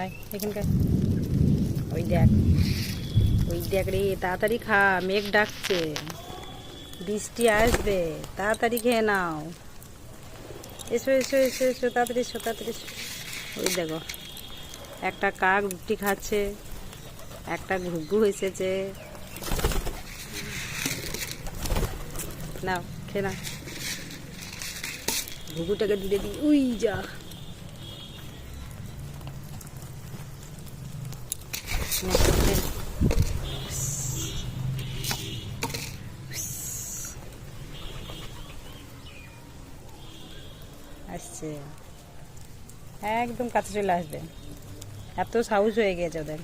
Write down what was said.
আয় এখানকার ওই দেখ রে, তাড়াতাড়ি খা, মেঘ ডাকছে, বৃষ্টি আসবে, তাড়াতাড়ি খেয়ে নাও। এসো এসো এসো এসো, তাড়াতাড়ি এসো, তাড়াতাড়ি এসো। ওই দেখো, একটা কাক রুটি খাচ্ছে, একটা ঘুঘু এসেছে। নাও খেয়ে নাও, ঘুঘুটাকে দিতে দিই। উই যা, আসছে, একদম কাছে চলে আসবে, এত সাহস হয়ে গেছে ওদের।